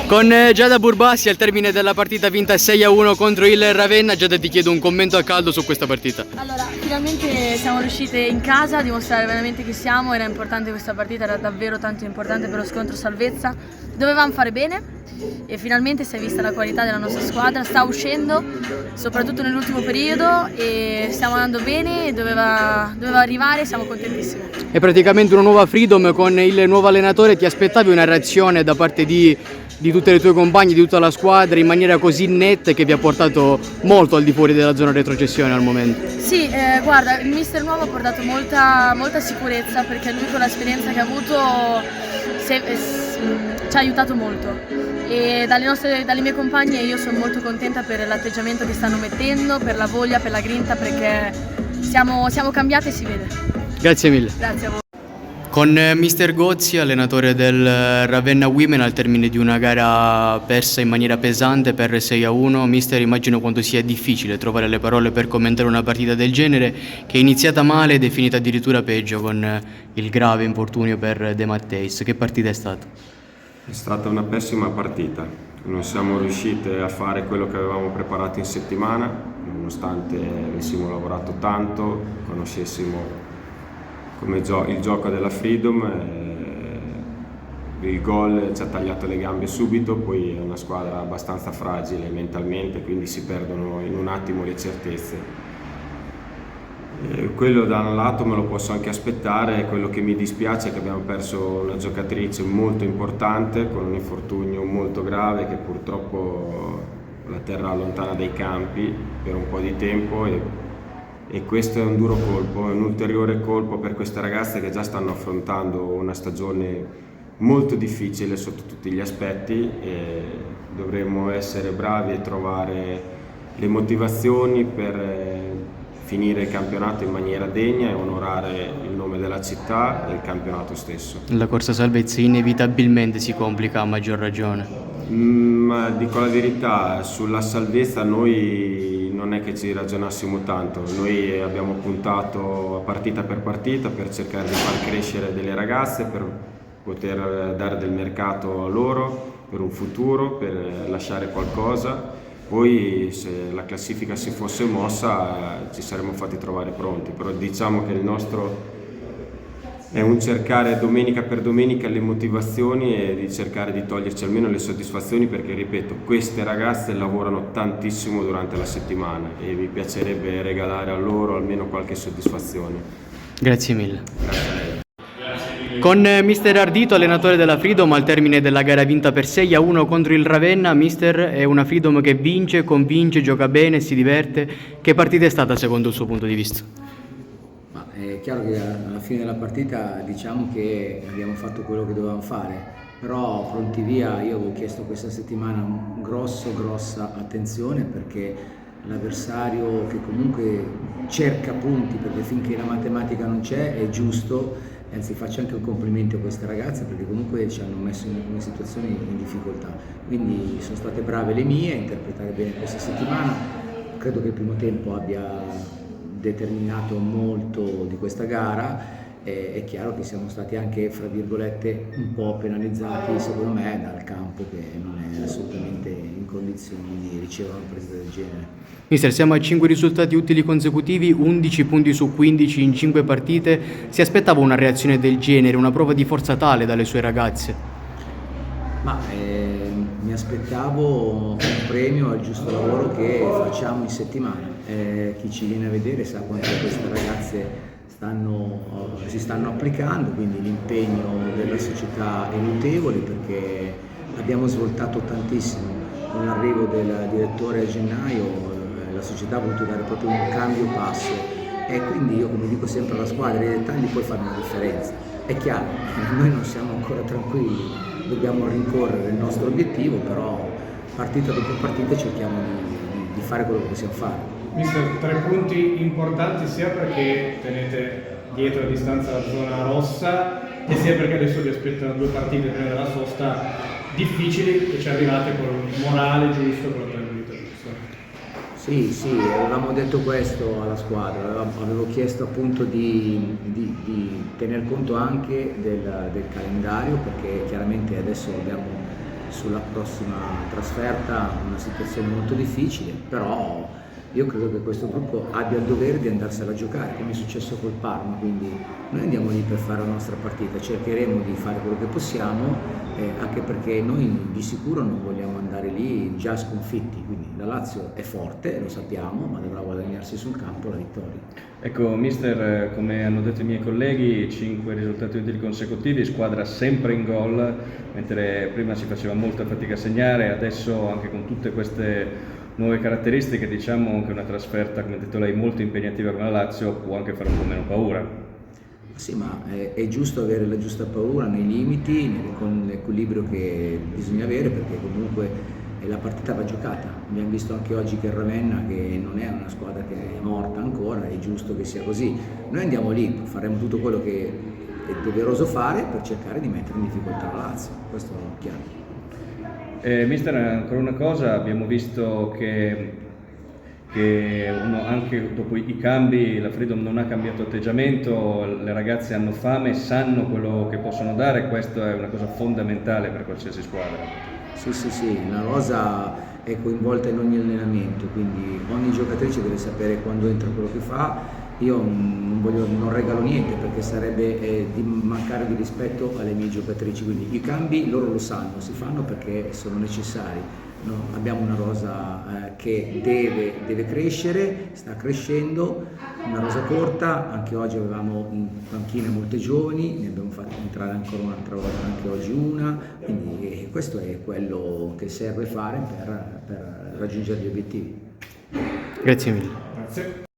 Con Giada Burbassi al termine della partita vinta 6-1 contro il Ravenna, Giada ti chiedo un commento a caldo su questa partita. Allora, finalmente siamo riuscite in casa a dimostrare veramente chi siamo, era importante questa partita, era davvero tanto importante per lo scontro salvezza, dovevamo fare bene e finalmente si è vista la qualità della nostra squadra, sta uscendo soprattutto nell'ultimo periodo e stiamo andando bene, doveva arrivare, siamo contentissimi. È praticamente una nuova Freedom con il nuovo allenatore, ti aspettavi una reazione da parte di tutte le tue compagne, di tutta la squadra in maniera così netta che vi ha portato molto al di fuori della zona retrocessione al momento? Sì, guarda, il mister nuovo ha portato molta sicurezza perché lui con l'esperienza che ha avuto ci ha aiutato molto e dalle mie compagne io sono molto contenta per l'atteggiamento che stanno mettendo, per la voglia, per la grinta, perché siamo cambiate e si vede. Grazie mille. Grazie a voi. Con Mister Gozzi, allenatore del Ravenna Women, al termine di una gara persa in maniera pesante per 6-1, Mister, immagino quanto sia difficile trovare le parole per commentare una partita del genere che è iniziata male ed è finita addirittura peggio con il grave infortunio per De Matteis. Che partita è stata? È stata una pessima partita, non siamo riusciti a fare quello che avevamo preparato in settimana, nonostante avessimo lavorato tanto, conoscessimo come il gioco della Freedom, il gol ci ha tagliato le gambe subito, poi è una squadra abbastanza fragile mentalmente, quindi si perdono in un attimo le certezze. Quello da un lato me lo posso anche aspettare, quello che mi dispiace è che abbiamo perso una giocatrice molto importante con un infortunio molto grave che purtroppo la terrà lontana dai campi per un po' di tempo e questo è un duro colpo, è un ulteriore colpo per queste ragazze che già stanno affrontando una stagione molto difficile sotto tutti gli aspetti e dovremmo essere bravi e trovare le motivazioni per finire il campionato in maniera degna e onorare il nome della città e il campionato stesso. La corsa salvezza inevitabilmente si complica a maggior ragione. Ma dico la verità, sulla salvezza noi non è che ci ragionassimo tanto, noi abbiamo puntato partita per cercare di far crescere delle ragazze, per poter dare del mercato a loro, per un futuro, per lasciare qualcosa. Poi se la classifica si fosse mossa ci saremmo fatti trovare pronti, però diciamo che il nostro è un cercare domenica per domenica le motivazioni e di cercare di toglierci almeno le soddisfazioni perché, ripeto, queste ragazze lavorano tantissimo durante la settimana e mi piacerebbe regalare a loro almeno qualche soddisfazione. Grazie mille. Grazie a lei. Con Mister Ardito, allenatore della Freedom, al termine della gara vinta per 6-1 contro il Ravenna, Mister, è una Freedom che vince, convince, gioca bene, si diverte. Che partita è stata secondo il suo punto di vista? Ma è chiaro che alla fine della partita diciamo che abbiamo fatto quello che dovevamo fare, però pronti via io avevo chiesto questa settimana grossa attenzione perché l'avversario che comunque cerca punti, perché finché la matematica non c'è è giusto. Anzi, faccio anche un complimento a queste ragazze perché comunque ci hanno messo in alcune situazioni in difficoltà, quindi sono state brave le mie a interpretare bene questa settimana. Credo che il primo tempo abbia determinato molto di questa gara. È chiaro che siamo stati anche, fra virgolette, un po' penalizzati secondo me dal campo che non è assolutamente in condizioni di ricevere una partita del genere. Mister, siamo a 5 risultati utili consecutivi, 11 punti su 15 in 5 partite. Si aspettava una reazione del genere, una prova di forza tale dalle sue ragazze? Ma mi aspettavo un premio al giusto lavoro che facciamo in settimana. Chi ci viene a vedere sa quanto queste ragazze si stanno applicando, quindi l'impegno della società è notevole perché abbiamo svoltato tantissimo. Con l'arrivo del direttore a gennaio la società ha voluto dare proprio un cambio passo e quindi io, come dico sempre alla squadra, i dettagli poi fanno la differenza. È chiaro, noi non siamo ancora tranquilli, dobbiamo rincorrere il nostro obiettivo, però partita dopo partita cerchiamo di fare quello che possiamo fare. Mister, 3 punti importanti sia perché tenete dietro a distanza la zona rossa e sia perché adesso vi aspettano 2 partite prima della sosta difficili e ci arrivate con il morale giusto, con la tranquillità giusta. Sì, avevamo detto questo alla squadra, avevo chiesto appunto di tener conto anche del calendario perché chiaramente adesso abbiamo sulla prossima trasferta una situazione molto difficile, però io credo che questo gruppo abbia il dovere di andarsela a giocare, come è successo col Parma, quindi noi andiamo lì per fare la nostra partita, cercheremo di fare quello che possiamo, anche perché noi di sicuro non vogliamo andare lì già sconfitti, quindi la Lazio è forte, lo sappiamo, ma dovrà guadagnarsi sul campo la vittoria. Ecco, mister, come hanno detto i miei colleghi, 5 risultati utili consecutivi, squadra sempre in gol, mentre prima si faceva molta fatica a segnare, adesso anche con tutte queste nuove caratteristiche diciamo che una trasferta, come ha detto lei, molto impegnativa come la Lazio può anche fare un po' meno paura. Sì, ma è giusto avere la giusta paura nei limiti, con l'equilibrio che bisogna avere, perché comunque la partita va giocata. Abbiamo visto anche oggi che il Ravenna, che non è una squadra che è morta ancora, è giusto che sia così. Noi andiamo lì, faremo tutto quello che è doveroso fare per cercare di mettere in difficoltà la Lazio, questo è chiaro. Mister, ancora una cosa, abbiamo visto che anche dopo i cambi la Freedom non ha cambiato atteggiamento, le ragazze hanno fame, sanno quello che possono dare, questo è una cosa fondamentale per qualsiasi squadra. Sì, la rosa è coinvolta in ogni allenamento, quindi ogni giocatrice deve sapere quando entra quello che fa. Io non regalo niente perché sarebbe di mancare di rispetto alle mie giocatrici, quindi i cambi loro lo sanno, si fanno perché sono necessari. No, abbiamo una rosa che deve crescere, sta crescendo, una rosa corta, anche oggi avevamo in panchina molte giovani, ne abbiamo fatto entrare ancora un'altra volta anche oggi una, quindi questo è quello che serve fare per raggiungere gli obiettivi. Grazie mille. Grazie.